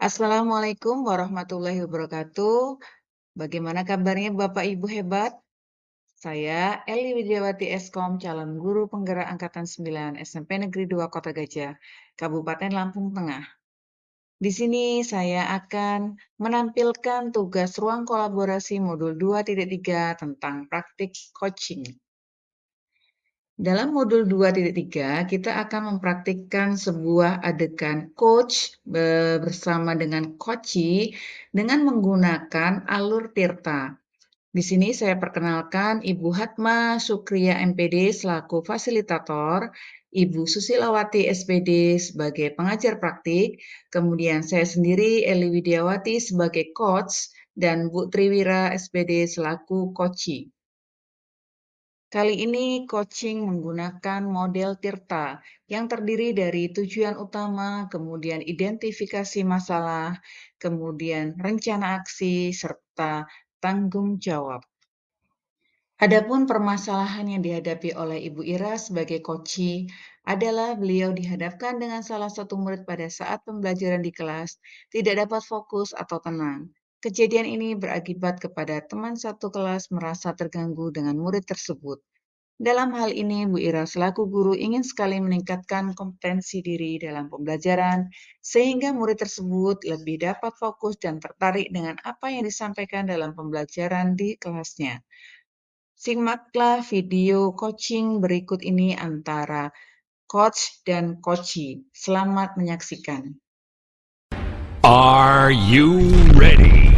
Assalamualaikum warahmatullahi wabarakatuh. Bagaimana kabarnya Bapak Ibu hebat? Saya Eli Widiawati Eskom, calon guru penggerak Angkatan 9 SMP Negeri 2 Kota Gajah, Kabupaten Lampung Tengah. Di sini saya akan menampilkan tugas ruang kolaborasi modul 2.3 tentang praktik coaching. Dalam modul 2.3, kita akan mempraktikkan sebuah adegan coach bersama dengan coachee dengan menggunakan alur Tirta. Di sini saya perkenalkan Ibu Hatma Sukriya MPD selaku fasilitator, Ibu Susilawati SPD sebagai pengajar praktik, kemudian saya sendiri Eli Widiawati sebagai coach, dan Bu Triwira SPD selaku coachee. Kali ini coaching menggunakan model Tirta yang terdiri dari tujuan utama, kemudian identifikasi masalah, kemudian rencana aksi, serta tanggung jawab. Adapun permasalahan yang dihadapi oleh Ibu Ira sebagai coachee adalah beliau dihadapkan dengan salah satu murid pada saat pembelajaran di kelas tidak dapat fokus atau tenang. Kejadian ini berakibat kepada teman satu kelas merasa terganggu dengan murid tersebut. Dalam hal ini, Bu Ira selaku guru ingin sekali meningkatkan kompetensi diri dalam pembelajaran, sehingga murid tersebut lebih dapat fokus dan tertarik dengan apa yang disampaikan dalam pembelajaran di kelasnya. Simaklah video coaching berikut ini antara coach dan coachee. Selamat menyaksikan. Are you ready?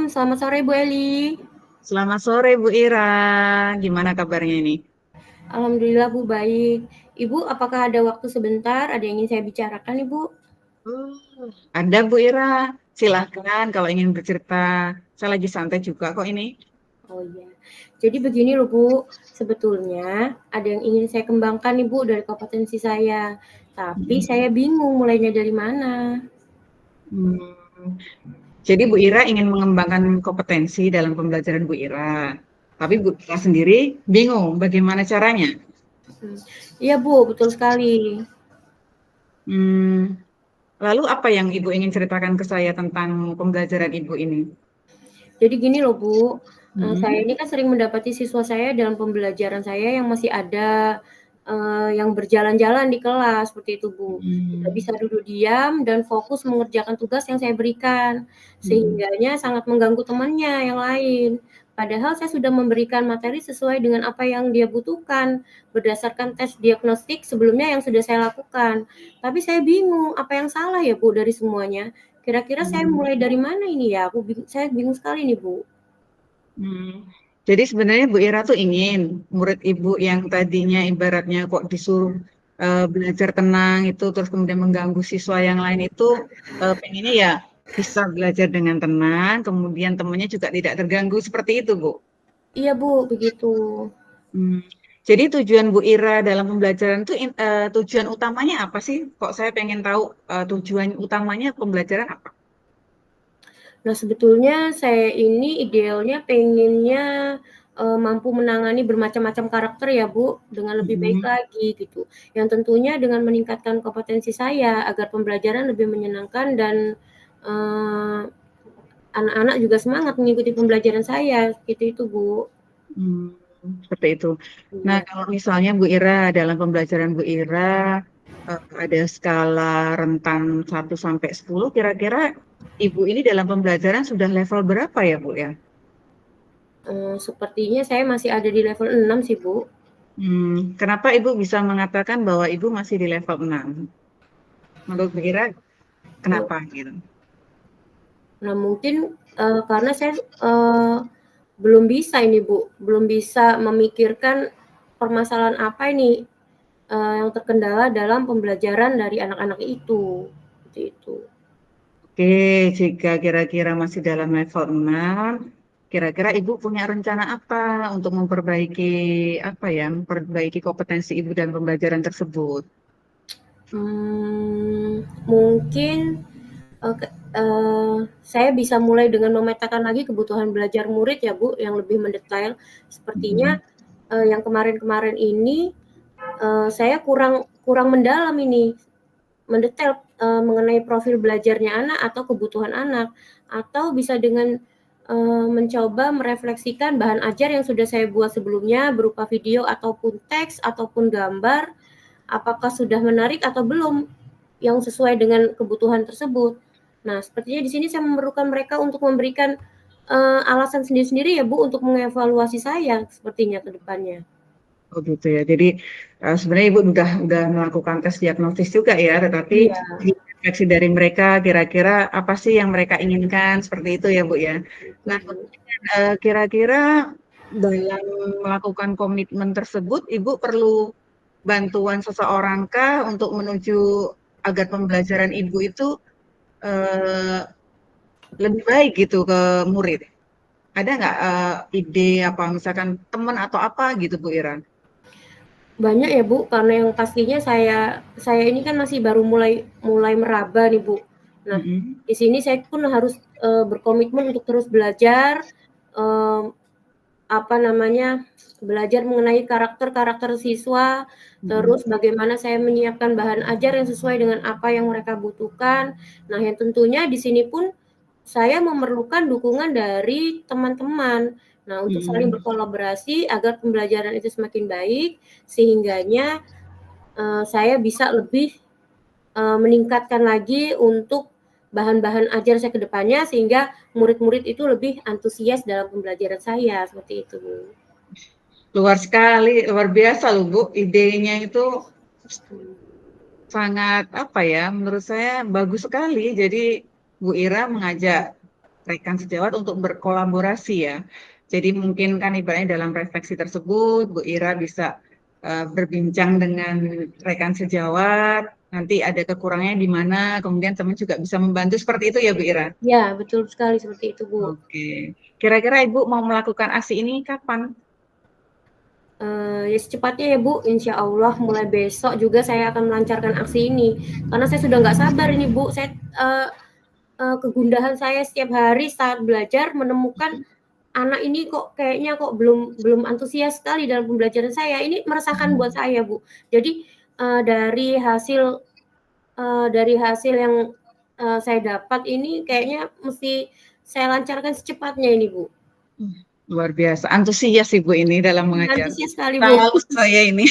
Selamat sore Bu Eli. Selamat sore Bu Ira, gimana kabarnya ini? Alhamdulillah Bu baik. Ibu apakah ada waktu sebentar? Ada yang ingin saya bicarakan Ibu? Ada Bu Ira, silahkan kalau ingin bercerita. Saya lagi santai juga kok ini. Oh iya. Jadi begini loh Bu, sebetulnya ada yang ingin saya kembangkan nih Bu dari kompetensi saya. Tapi saya bingung mulainya dari mana. Jadi Bu Ira ingin mengembangkan kompetensi dalam pembelajaran Bu Ira. Tapi Bu Ira sendiri bingung bagaimana caranya. Iya Bu, betul sekali. Lalu apa yang Ibu ingin ceritakan ke saya tentang pembelajaran Ibu ini? Jadi gini loh Bu, saya ini kan sering mendapati siswa saya dalam pembelajaran saya yang masih ada yang berjalan-jalan di kelas seperti itu Bu. Tidak bisa duduk diam dan fokus mengerjakan tugas yang saya berikan, sehingganya sangat mengganggu temannya yang lain. Padahal saya sudah memberikan materi sesuai dengan apa yang dia butuhkan, berdasarkan tes diagnostik sebelumnya yang sudah saya lakukan. Tapi saya bingung, apa yang salah ya Bu dari semuanya? Kira-kira saya mulai dari mana ini ya? Saya bingung sekali nih Bu. Jadi sebenarnya Bu Ira tuh ingin murid Ibu yang tadinya ibaratnya kok disuruh belajar tenang itu terus kemudian mengganggu siswa yang lain itu pengennya ya bisa belajar dengan tenang, kemudian temannya juga tidak terganggu seperti itu Bu. Iya Bu, begitu. Jadi tujuan Bu Ira dalam pembelajaran itu tujuan utamanya apa sih? Kok saya pengen tahu tujuan utamanya pembelajaran apa? Nah sebetulnya saya ini idealnya pengennya mampu menangani bermacam-macam karakter ya Bu, dengan lebih baik lagi gitu. Yang tentunya dengan meningkatkan kompetensi saya agar pembelajaran lebih menyenangkan dan anak-anak juga semangat mengikuti pembelajaran saya, gitu itu Bu. Seperti itu. Nah, Iya. kalau misalnya Bu Ira dalam pembelajaran Bu Ira ada skala rentan 1 sampai 10, kira-kira Ibu ini dalam pembelajaran sudah level berapa ya, Bu ya? Sepertinya saya masih ada di level 6 sih Bu. Kenapa Ibu bisa mengatakan bahwa Ibu masih di level 6? Menurut Bu Ira, kenapa gitu? Nah mungkin karena saya belum bisa ini Bu, belum bisa memikirkan permasalahan apa ini yang terkendala dalam pembelajaran dari anak-anak itu, seperti itu. Oke, jika kira-kira masih dalam level 6, kira-kira Ibu punya rencana apa untuk memperbaiki kompetensi Ibu dan pembelajaran tersebut? Mungkin saya bisa mulai dengan memetakan lagi kebutuhan belajar murid ya Bu, yang lebih mendetail. Sepertinya yang kemarin-kemarin ini saya kurang kurang mendalam ini, mendetail mengenai profil belajarnya anak atau kebutuhan anak, atau bisa dengan mencoba merefleksikan bahan ajar yang sudah saya buat sebelumnya berupa video ataupun teks ataupun gambar, apakah sudah menarik atau belum yang sesuai dengan kebutuhan tersebut. Nah, sepertinya di sini saya memerlukan mereka untuk memberikan alasan sendiri-sendiri ya Bu untuk mengevaluasi saya sepertinya ke depannya. Oh gitu ya. Jadi sebenarnya Ibu udah melakukan tes diagnosis juga ya, tetapi Iya. refleksi dari mereka kira-kira apa sih yang mereka inginkan seperti itu ya Bu ya. Nah, kira-kira dalam melakukan komitmen tersebut Ibu perlu bantuan seseorang kah untuk menuju agar pembelajaran Ibu itu lebih baik gitu ke murid? Ada nggak ide apa misalkan teman atau apa gitu Bu Ira? Banyak ya Bu, karena yang pastinya saya ini kan masih baru mulai meraba nih Bu. Nah, di sini saya pun harus berkomitmen untuk terus belajar, belajar mengenai karakter siswa, terus bagaimana saya menyiapkan bahan ajar yang sesuai dengan apa yang mereka butuhkan. Nah, yang tentunya di sini pun saya memerlukan dukungan dari teman-teman. Nah, untuk saling berkolaborasi agar pembelajaran itu semakin baik, sehingganya saya bisa lebih meningkatkan lagi untuk bahan-bahan ajar saya ke depannya, sehingga murid-murid itu lebih antusias dalam pembelajaran saya, seperti itu, Bu. Luar sekali, luar biasa loh Bu, idenya itu sangat apa ya, menurut saya bagus sekali. Jadi Bu Ira mengajak rekan sejawat untuk berkolaborasi ya. Jadi mungkin kan ibaratnya dalam refleksi tersebut Bu Ira bisa berbincang dengan rekan sejawat, nanti ada kekurangannya di mana, kemudian teman juga bisa membantu seperti itu ya Bu Ira? Ya, betul sekali seperti itu Bu. Oke, kira-kira Ibu mau melakukan aksi ini kapan? Ya secepatnya ya Bu, insya Allah mulai besok juga saya akan melancarkan aksi ini. Karena saya sudah nggak sabar ini Bu, saya kegundahan saya setiap hari saat belajar menemukan anak ini kok kayaknya kok belum antusias sekali dalam pembelajaran saya. Ini meresahkan buat saya Bu. Jadi dari hasil yang saya dapat ini kayaknya mesti saya lancarkan secepatnya ini Bu. Luar biasa, antusias Ibu ini dalam mengajar. Antusias sekali Bu. Tahu saya ini.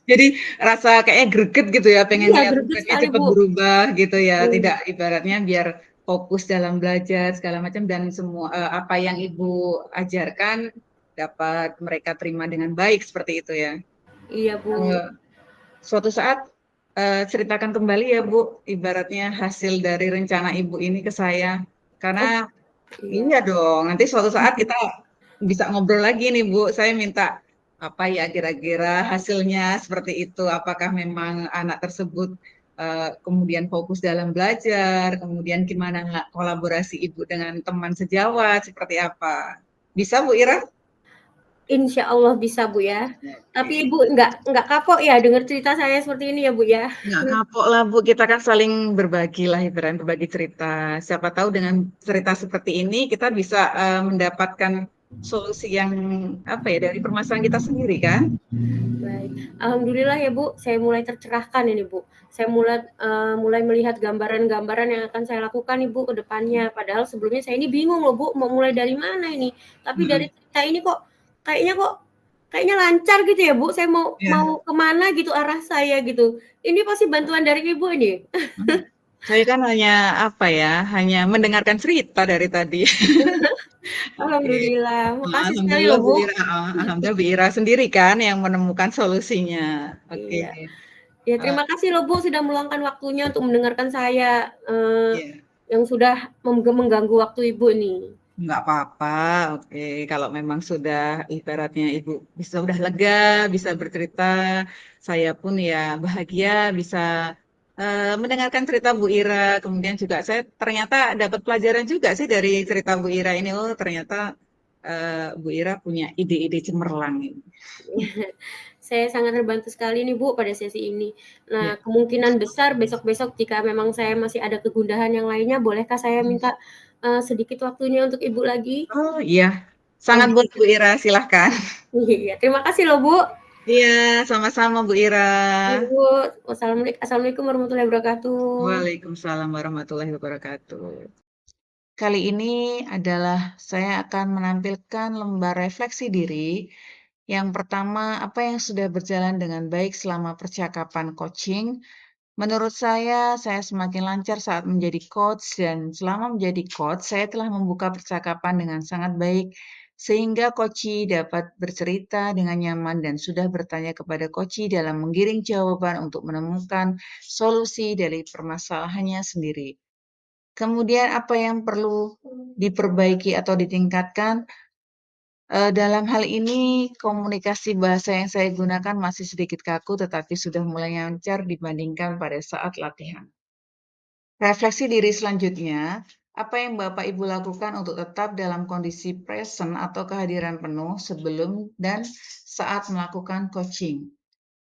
Jadi rasa kayaknya greget gitu ya, pengen Iya, lihat greget muridnya sekali cepat Bu. berubah gitu ya. Tidak ibaratnya biar fokus dalam belajar segala macam dan semua apa yang Ibu ajarkan dapat mereka terima dengan baik seperti itu ya. Iya Bu. Suatu saat ceritakan kembali ya Bu, ibaratnya hasil dari rencana Ibu ini ke saya. Karena iya dong, nanti suatu saat kita bisa ngobrol lagi nih Bu. Saya minta apa ya kira-kira hasilnya seperti itu. Apakah memang anak tersebut kemudian fokus dalam belajar, kemudian gimana kolaborasi Ibu dengan teman sejawat, seperti apa? Bisa Bu Ira? Insya Allah bisa Bu ya. Tapi Ibu nggak kapok ya dengar cerita saya seperti ini ya Bu ya? Nggak kapok lah Bu, kita kan saling berbagi lah ibaratnya berbagi cerita. Siapa tahu dengan cerita seperti ini kita bisa mendapatkan solusi yang apa ya dari permasalahan kita sendiri kan? Baik, alhamdulillah ya Bu, saya mulai tercerahkan ini Bu. Saya mulai melihat gambaran-gambaran yang akan saya lakukan nih Bu ke depannya. Padahal sebelumnya saya ini bingung loh Bu, mau mulai dari mana ini. Tapi dari cerita ini kayaknya lancar gitu ya Bu. Saya mau kemana gitu arah saya gitu. Ini pasti bantuan dari Ibu ini. Saya kan hanya mendengarkan cerita dari tadi. Alhamdulillah, makasih sekali Alhamdulillah loh Bu Bu. Ira, alhamdulillah Bu Ira sendiri kan yang menemukan solusinya. Oke. Iya. Ya terima kasih loh Bu sudah meluangkan waktunya untuk mendengarkan saya yang sudah mengganggu waktu Ibu nih. Nggak apa-apa, oke. Kalau memang sudah ibaratnya Ibu udah lega, bisa bercerita, saya pun ya bahagia bisa mendengarkan cerita Bu Ira. Kemudian juga saya ternyata dapat pelajaran juga sih dari cerita Bu Ira ini. Oh ternyata Bu Ira punya ide-ide cemerlang ini. Saya sangat terbantu sekali nih Bu pada sesi ini. Nah, kemungkinan besar besok-besok jika memang saya masih ada kegundahan yang lainnya, bolehkah saya minta sedikit waktunya untuk Ibu lagi? Oh iya, sangat boleh Bu Ira, silahkan. Iya, terima kasih loh Bu. Iya, sama-sama Bu Ira. Ya, Bu. Assalamualaikum warahmatullahi wabarakatuh. Waalaikumsalam warahmatullahi wabarakatuh. Kali ini adalah saya akan menampilkan lembar refleksi diri. Yang pertama, apa yang sudah berjalan dengan baik selama percakapan coaching? Menurut saya semakin lancar saat menjadi coach dan selama menjadi coach, saya telah membuka percakapan dengan sangat baik sehingga coachee dapat bercerita dengan nyaman dan sudah bertanya kepada coachee dalam menggiring jawaban untuk menemukan solusi dari permasalahannya sendiri. Kemudian apa yang perlu diperbaiki atau ditingkatkan? Dalam hal ini komunikasi bahasa yang saya gunakan masih sedikit kaku tetapi sudah mulai lancar dibandingkan pada saat latihan. Refleksi diri selanjutnya, apa yang Bapak Ibu lakukan untuk tetap dalam kondisi present atau kehadiran penuh sebelum dan saat melakukan coaching?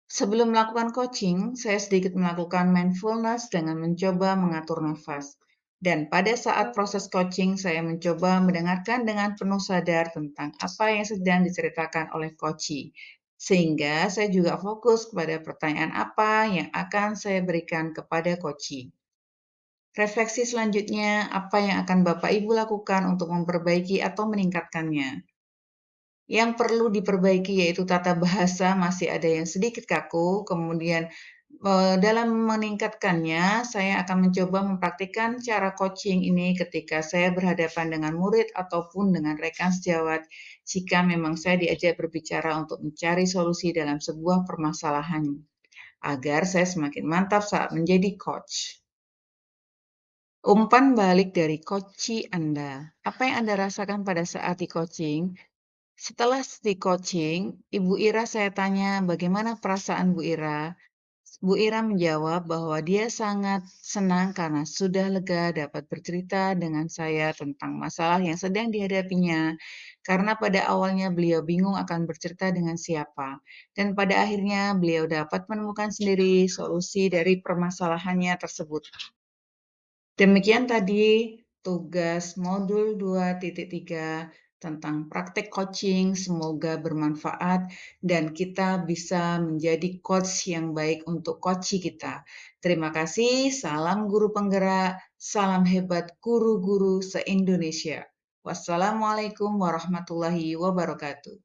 Sebelum melakukan coaching, saya sedikit melakukan mindfulness dengan mencoba mengatur nafas. Dan pada saat proses coaching, saya mencoba mendengarkan dengan penuh sadar tentang apa yang sedang diceritakan oleh coachee. Sehingga saya juga fokus kepada pertanyaan apa yang akan saya berikan kepada coachee. Refleksi selanjutnya, apa yang akan Bapak Ibu lakukan untuk memperbaiki atau meningkatkannya? Yang perlu diperbaiki yaitu tata bahasa masih ada yang sedikit kaku, kemudian dalam meningkatkannya, saya akan mencoba mempraktikkan cara coaching ini ketika saya berhadapan dengan murid ataupun dengan rekan sejawat jika memang saya diajak berbicara untuk mencari solusi dalam sebuah permasalahan, agar saya semakin mantap saat menjadi coach. Umpan balik dari coachee Anda. Apa yang Anda rasakan pada saat di coaching? Setelah di coaching, Ibu Ira saya tanya bagaimana perasaan Bu Ira. Bu Ira menjawab bahwa dia sangat senang karena sudah lega dapat bercerita dengan saya tentang masalah yang sedang dihadapinya. Karena pada awalnya beliau bingung akan bercerita dengan siapa. Dan pada akhirnya beliau dapat menemukan sendiri solusi dari permasalahannya tersebut. Demikian tadi tugas modul 2.3 tentang praktek coaching. Semoga bermanfaat dan kita bisa menjadi coach yang baik untuk coachee kita. Terima kasih, salam guru penggerak, salam hebat guru-guru se-Indonesia. Wassalamualaikum warahmatullahi wabarakatuh.